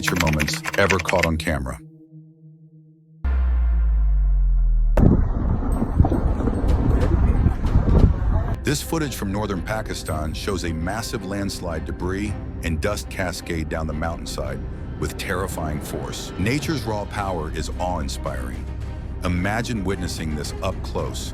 nature moments ever caught on camera. This footage from northern Pakistan shows a massive landslide debris and dust cascade down the mountainside with terrifying force. Nature's raw power is awe-inspiring. Imagine witnessing this up close.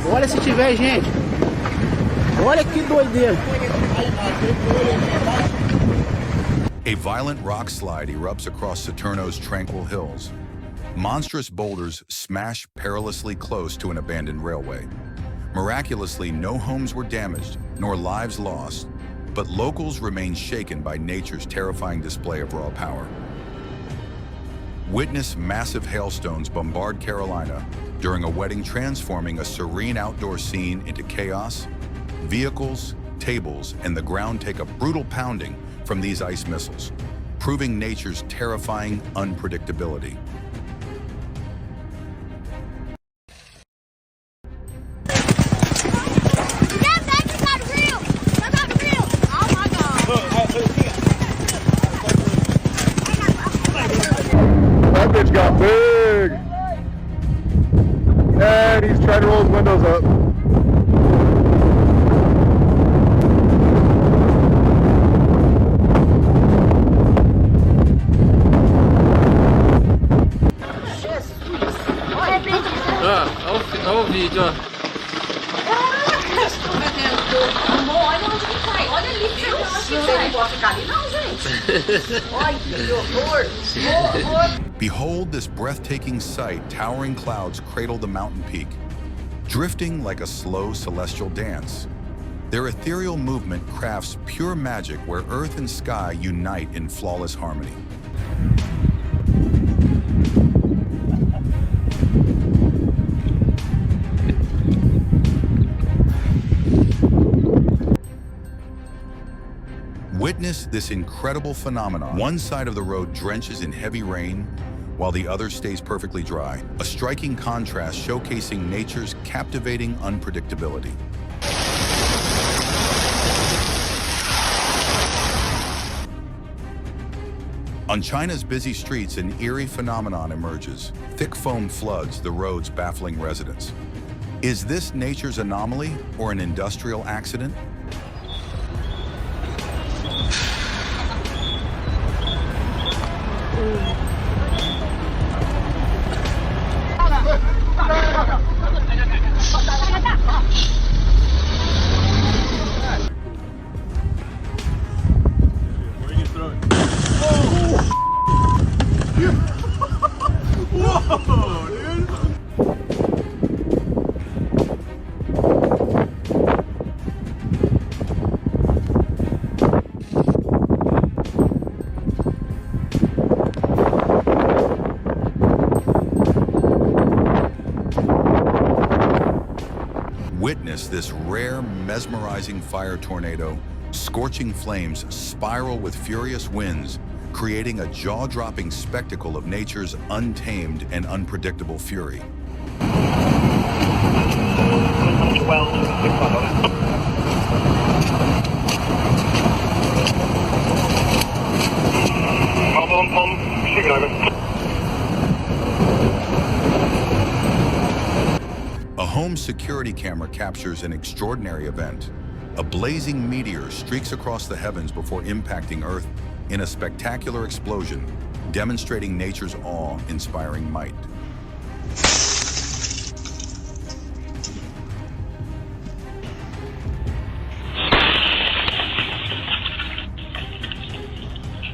Olha se tiver, gente. Olha que doideira. A violent rock slide erupts across Saturno's tranquil hills. Monstrous boulders smash perilously close to an abandoned railway. Miraculously, no homes were damaged, nor lives lost, but locals remain shaken by nature's terrifying display of raw power. Witness massive hailstones bombard Carolina during a wedding, transforming a serene outdoor scene into chaos. Vehicles, tables, and the ground take a brutal pounding from these ice missiles, proving nature's terrifying unpredictability. That bitch got big! And he's trying to roll his windows up. Olha o vídeo, ó. Amor, olha onde que cai. Olha ali que você acha que você não pode ficar ali, não, gente. Olha que horror. Behold this breathtaking sight. Towering clouds cradle the mountain peak, drifting like a slow celestial dance. Their ethereal movement crafts pure magic where earth and sky unite in flawless harmony. Witness this incredible phenomenon. One side of the road drenches in heavy rain, while the other stays perfectly dry. A striking contrast showcasing nature's captivating unpredictability. On China's busy streets, an eerie phenomenon emerges. Thick foam floods the roads, baffling residents. Is this nature's anomaly or an industrial accident? Witness this rare, mesmerizing fire tornado. Scorching flames spiral with furious winds, creating a jaw-dropping spectacle of nature's untamed and unpredictable fury. A home security camera captures an extraordinary event. A blazing meteor streaks across the heavens before impacting Earth in a spectacular explosion, demonstrating nature's awe-inspiring might.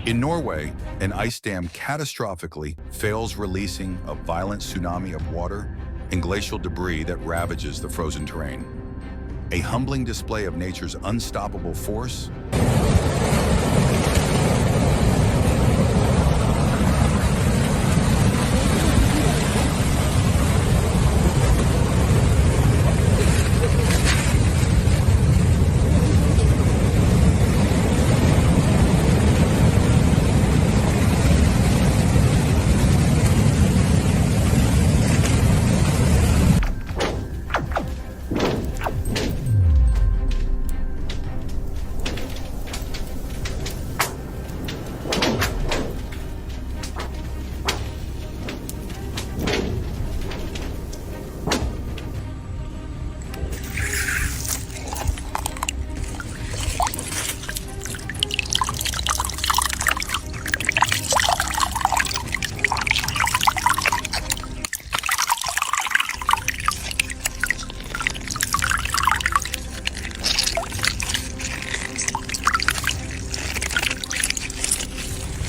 In Norway, an ice dam catastrophically fails, releasing a violent tsunami of water and glacial debris that ravages the frozen terrain. a humbling display of nature's unstoppable force.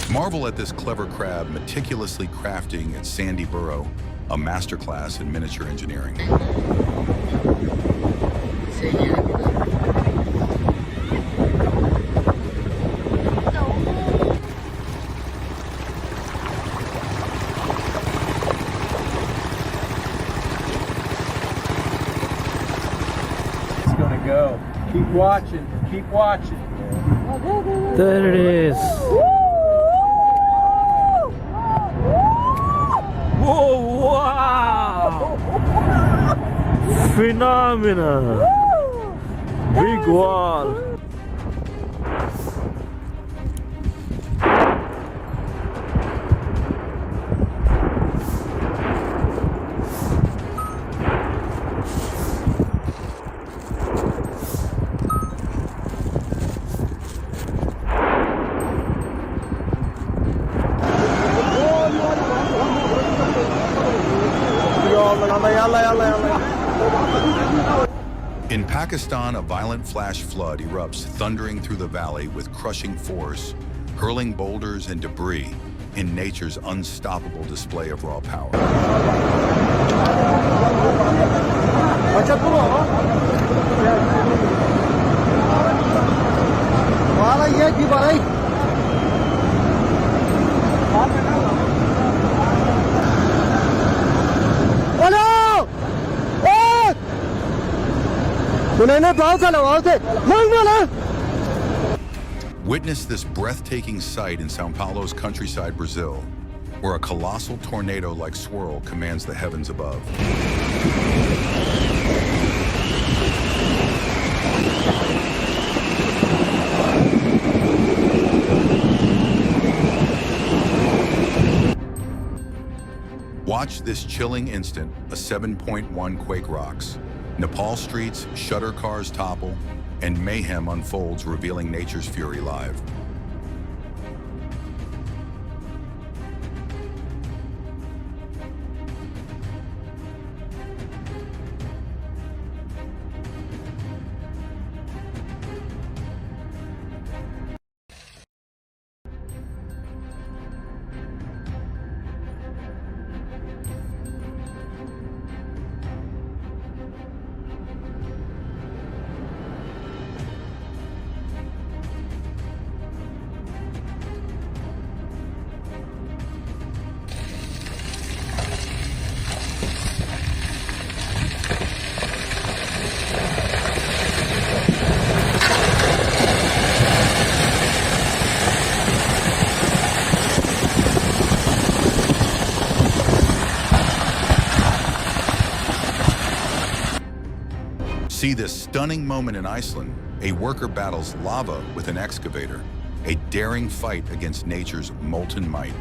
Marvel at this clever crab meticulously crafting its sandy burrow, a masterclass in miniature engineering. It's gonna go. Keep watching. Keep watching. There it is. Whoa, wow! Phenomenal! Big wall! In Pakistan, a violent flash flood erupts, thundering through the valley with crushing force, hurling boulders and debris in nature's unstoppable display of raw power. Witness this breathtaking sight in São Paulo's countryside, Brazil, where a colossal tornado-like swirl commands the heavens above. Watch this chilling instant, a 7.1 quake rocks. Nepal streets, shutter cars topple, and mayhem unfolds, revealing nature's fury live. See this stunning moment in Iceland. A worker battles lava with an excavator, a daring fight against nature's molten might.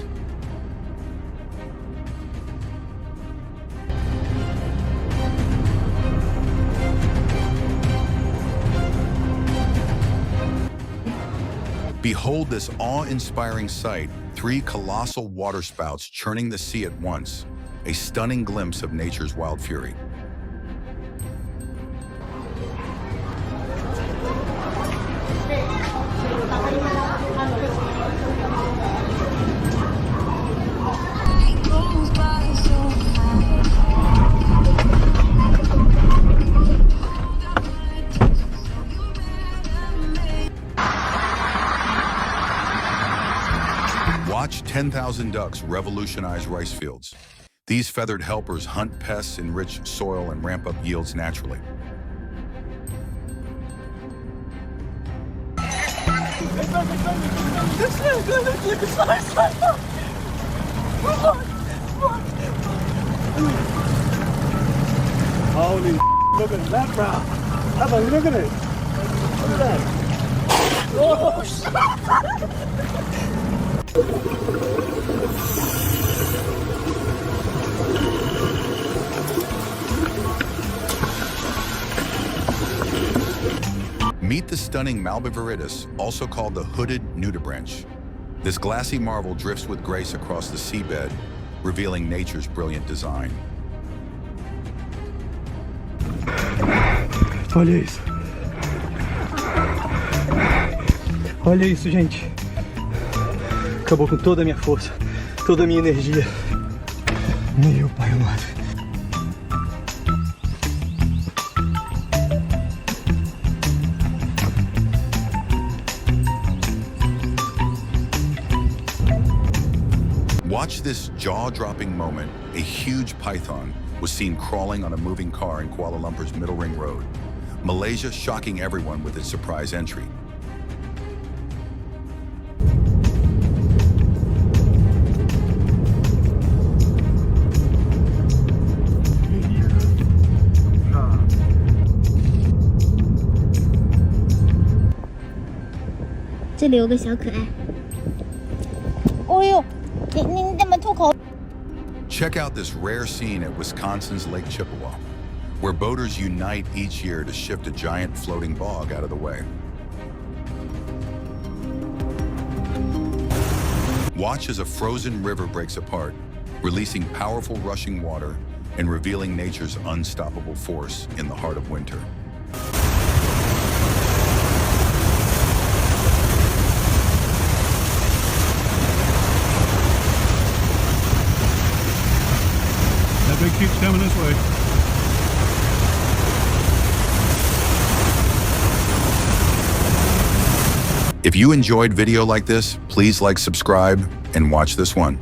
Behold this awe-inspiring sight, 3 colossal waterspouts churning the sea at once, a stunning glimpse of nature's wild fury. 10,000 ducks revolutionize rice fields. These feathered helpers hunt pests, enrich soil, and ramp up yields naturally. Holy look at that, bro. Have a look at it. Look at that. Oh, shit. Meet the stunning Malbiviritis, also called the hooded nudibranch. This glassy marvel drifts with grace across the seabed, revealing nature's brilliant design. Olha isso. Olha isso, gente. Acabou com toda a minha força, toda a minha energia. Meu pai amado. Watch this jaw-dropping moment. A huge python was seen crawling on a moving car in Kuala Lumpur's Middle Ring Road. Malaysia shocking everyone with its surprise entry. Check out this rare scene at Wisconsin's Lake Chippewa, where boaters unite each year to shift a giant floating bog out of the way. Watch as a frozen river breaks apart, releasing powerful rushing water and revealing nature's unstoppable force in the heart of winter. That big keeps coming this way. If you enjoyed video like this, please like, subscribe, and watch this one.